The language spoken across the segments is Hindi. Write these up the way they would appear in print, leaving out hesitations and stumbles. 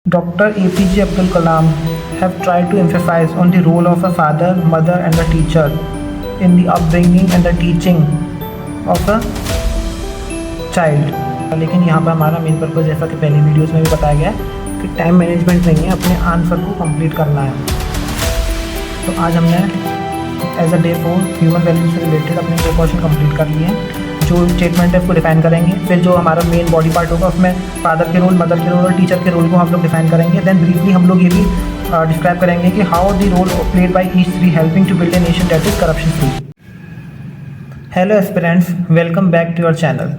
Dr. APJ Abdul Kalam have tried to emphasize on the role of a father, mother and a teacher in the upbringing and the teaching of a child. लेकिन यहाँ पर हमारा मेन पर्पज़ जैसा कि पहली वीडियोस में भी बताया गया है कि टाइम मैनेजमेंट नहीं है, अपने आंसर को कंप्लीट करना है। तो आज हमने as a day 4 human values से रिलेटेड अपने 2 क्वेश्चन कंप्लीट कर लिए हैं। जो स्टेटमेंट है उसको डिफाइन करेंगे, फिर जो हमारा मेन बॉडी पार्ट होगा उसमें फादर के रोल, मदर के रोल और टीचर के रोल को हम लोग डिफाइन करेंगे। देन ब्रीफली हम लोग ये भी डिस्क्राइब करेंगे कि how the role played by each three helping to build a nation that is corruption free. Hello aspirants, welcome back to your channel.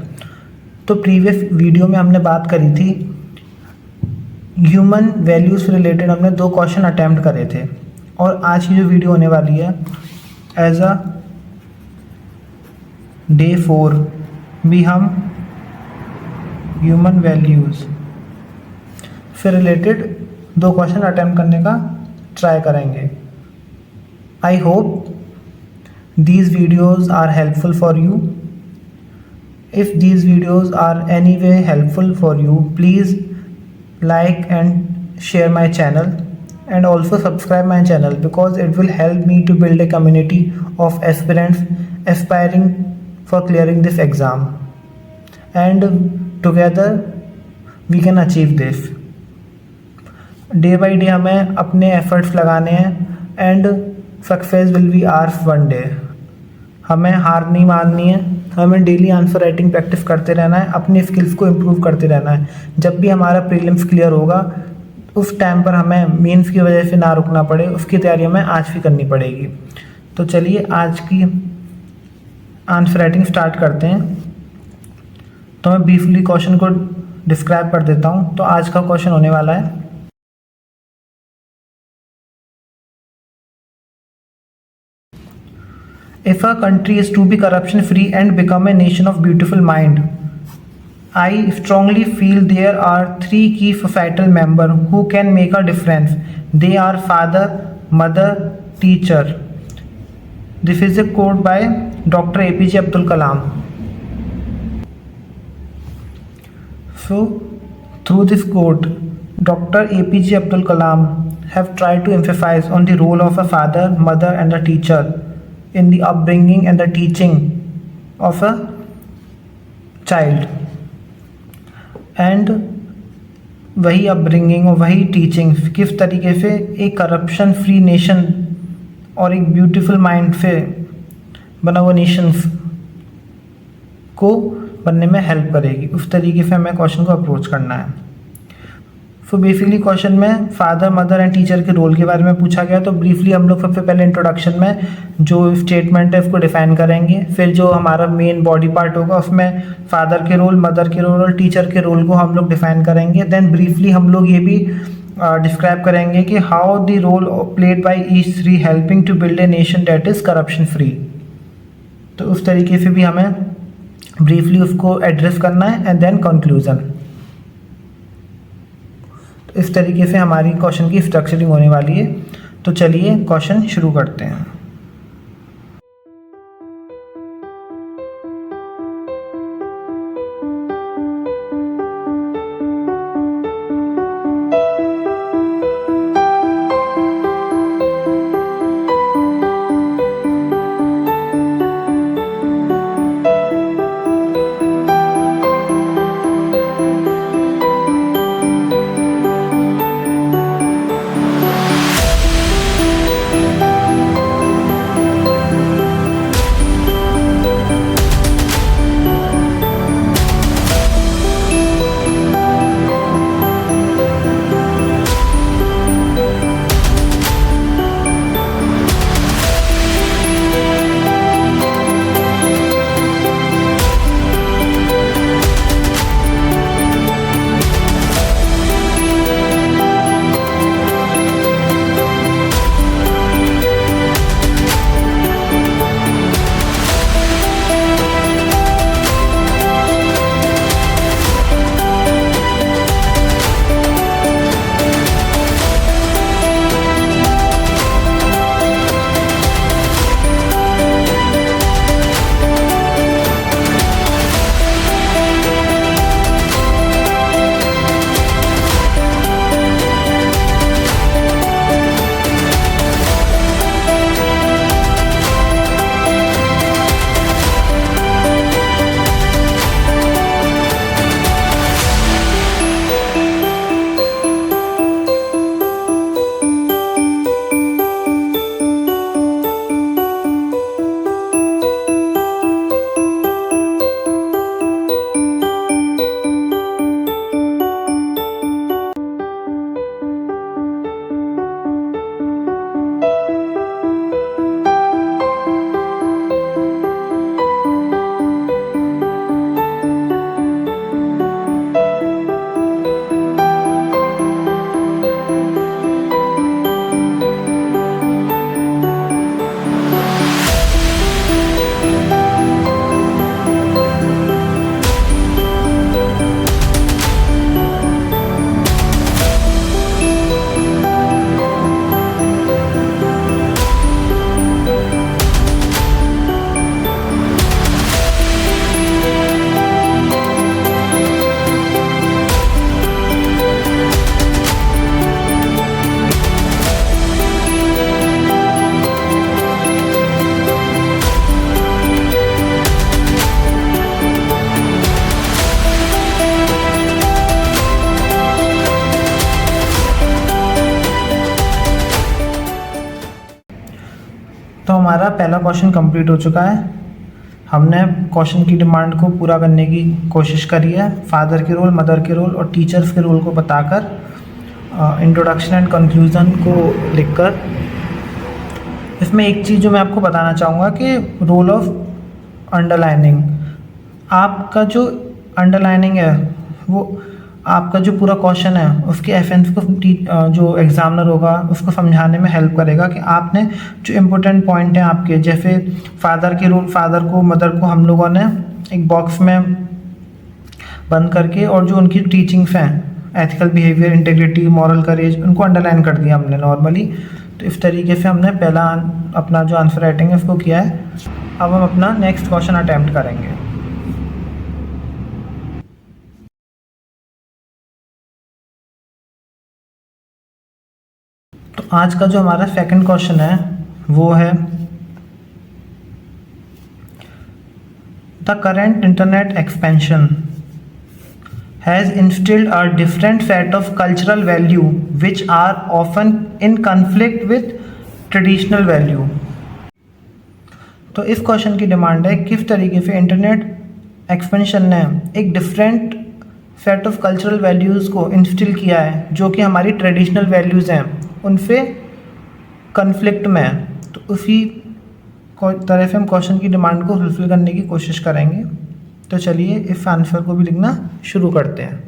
तो प्रीवियस वीडियो में हमने बात करी थी ह्यूमन वैल्यूज़ से रिलेटेड, हमने 2 क्वेश्चन अटैम्प्ट करे थे और आज की जो वीडियो होने वाली है एज अ डे 4 भी हम ह्यूमन वैल्यूज़ से रिलेटेड 2 क्वेश्चन अटैम्प्ट करने का ट्राई करेंगे। I hope these videos are helpful for you. If these videos are any way helpful for you, please like and share my channel and also subscribe my channel because it will help me to build a community of aspirants aspiring for clearing this exam, and together we can achieve this. Day by day हमें अपने efforts लगाने हैं and success will be ours one day. हमें हार नहीं माननी है, हमें डेली आंसर राइटिंग प्रैक्टिस करते रहना है, अपनी स्किल्स को इम्प्रूव करते रहना है। जब भी हमारा प्रीलिम्स क्लियर होगा उस टाइम पर हमें मेंस की वजह से ना रुकना पड़े, उसकी तैयारी हमें आज भी करनी पड़ेगी। तो चलिए आज की आंसर राइटिंग स्टार्ट करते हैं। तो मैं ब्रीफली क्वेश्चन को डिस्क्राइब कर देता हूँ। तो आज का क्वेश्चन होने वाला है, if a country is to be corruption free and become a nation of beautiful mind, I strongly feel there are 3 key societal members who can make a difference. They are father, mother, teacher. This is a quote by Dr. APJ Abdul Kalam. So through this quote, Dr. APJ Abdul Kalam have tried to emphasize on the role of a father, mother and a teacher in the upbringing and the teaching of a child, and वही अपब्रिंगिंग और वही टीचिंग किस तरीके से एक करप्शन फ्री नेशन और एक ब्यूटीफुल माइंड से बना हुआ नेशंस को बनने में हेल्प करेगी। उस तरीके से हमें क्वेश्चन को अप्रोच करना है। सो बेसिकली क्वेश्चन में फादर, मदर एंड टीचर के रोल के बारे में पूछा गया। तो ब्रीफली हम लोग सबसे पहले इंट्रोडक्शन में जो स्टेटमेंट है उसको डिफाइन करेंगे, फिर जो हमारा मेन बॉडी पार्ट होगा उसमें फादर के रोल, मदर के रोल और टीचर के रोल को हम लोग डिफाइन करेंगे। देन ब्रीफली हम लोग ये भी डिस्क्राइब करेंगे कि how the role played by each three helping to build a nation that is corruption free. तो उस तरीके से भी हमें ब्रीफली उसको एड्रेस करना है एंड देन कंक्लूजन। इस तरीके से हमारी क्वेश्चन की स्ट्रक्चरिंग होने वाली है। तो चलिए क्वेश्चन शुरू करते हैं। हमारा पहला क्वेश्चन कंप्लीट हो चुका है। हमने क्वेश्चन की डिमांड को पूरा करने की कोशिश करी है। फादर के रोल, मदर के रोल और टीचर्स के रोल को बताकर, इंट्रोडक्शन एंड कंक्लूजन को लिखकर। इसमें एक चीज़ जो मैं आपको बताना चाहूँगा कि रोल ऑफ अंडरलाइनिंग। आपका जो अंडरलाइनिंग है वो आपका जो पूरा क्वेश्चन है उसके एसेंस को जो एग्जामिनर होगा उसको समझाने में हेल्प करेगा कि आपने जो इम्पोर्टेंट पॉइंट हैं आपके, जैसे फादर के रोल, फादर को, मदर को हम लोगों ने एक बॉक्स में बंद करके, और जो उनकी टीचिंग्स हैं, ethical behaviour, integrity, moral courage, उनको अंडरलाइन कर दिया हमने नॉर्मली। तो इस तरीके से हमने पहला अपना जो आंसर राइटिंग है उसको किया है। अब हम अपना नेक्स्ट क्वेश्चन अटैम्प्ट करेंगे। तो आज का जो हमारा सेकंड क्वेश्चन है वो है, the current internet expansion has instilled a different set of cultural value which are often in conflict with traditional value। तो इस क्वेश्चन की डिमांड है, किस तरीके से इंटरनेट एक्सपेंशन ने एक different set of cultural values को इंस्टिल किया है जो कि हमारी ट्रेडिशनल वैल्यूज़ हैं उनसे कन्फ्लिक्ट में है। तो उसी तरह से हम क्वेश्चन की डिमांड को फुलफिल करने की कोशिश करेंगे। तो चलिए इस आंसर को भी लिखना शुरू करते हैं।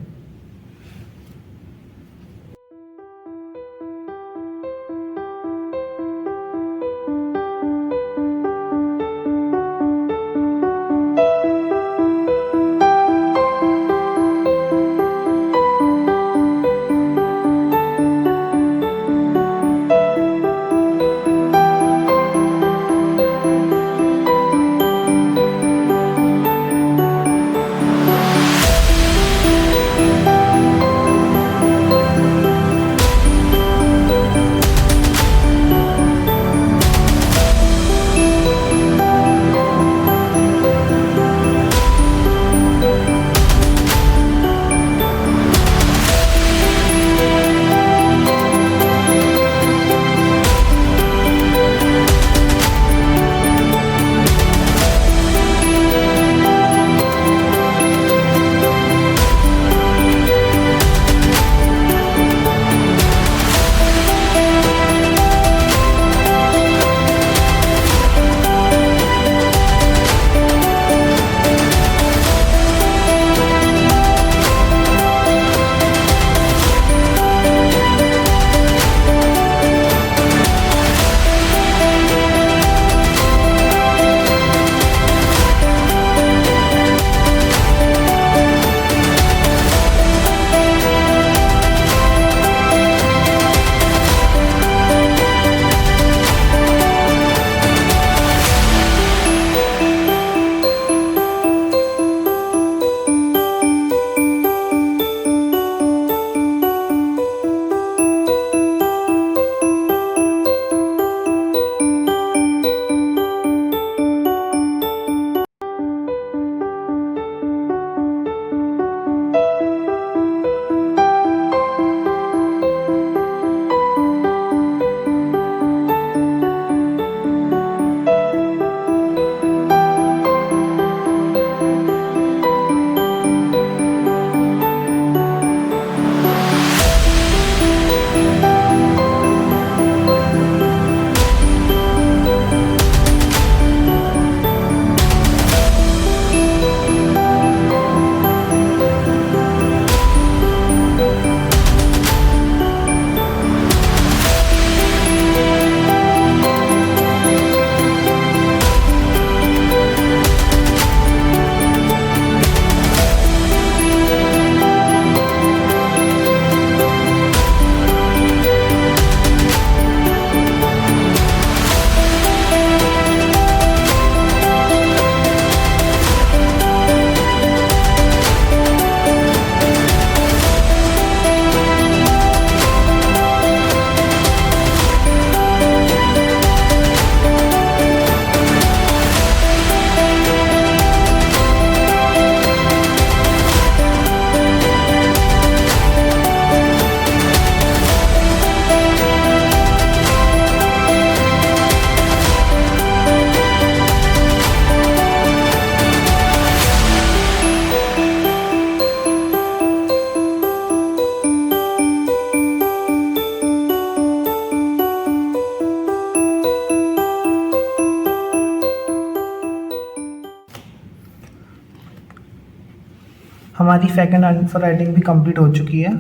हमारी सेकंड आंसर राइटिंग भी कंप्लीट हो चुकी है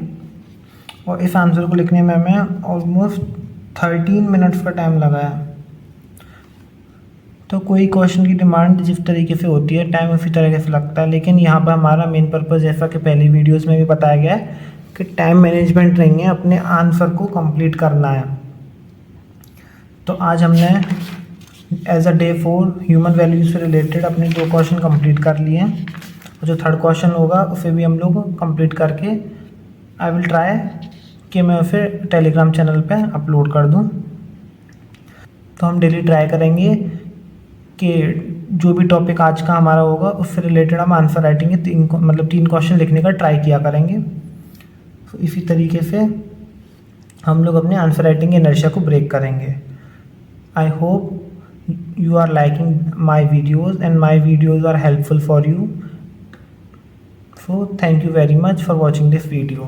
और इस आंसर को लिखने में हमें ऑलमोस्ट 13 मिनट्स का टाइम लगा है। तो कोई क्वेश्चन की डिमांड जिस तरीके से होती है टाइम उसी तरीके से लगता है, लेकिन यहाँ पर हमारा मेन पर्पज़ जैसा कि पहली वीडियोस में भी बताया गया है कि टाइम मैनेजमेंट नहीं है, अपने आंसर को कंप्लीट करना है। तो आज हमने as a day 4 human values से रिलेटेड अपने 2 क्वेश्चन कंप्लीट कर लिए हैं और जो थर्ड क्वेश्चन होगा उसे भी हम लोग कंप्लीट करके आई विल ट्राई कि मैं उसे टेलीग्राम चैनल पे अपलोड कर दूं। तो हम डेली ट्राई करेंगे कि जो भी टॉपिक आज का हमारा होगा उससे रिलेटेड हम आंसर राइटिंग के 3 क्वेश्चन लिखने का ट्राई किया करेंगे। तो इसी तरीके से हम लोग अपने आंसर राइटिंग की इनर्शिया को ब्रेक करेंगे। I hope you are liking my videos and my videos are helpful for you. So thank you very much for watching this video.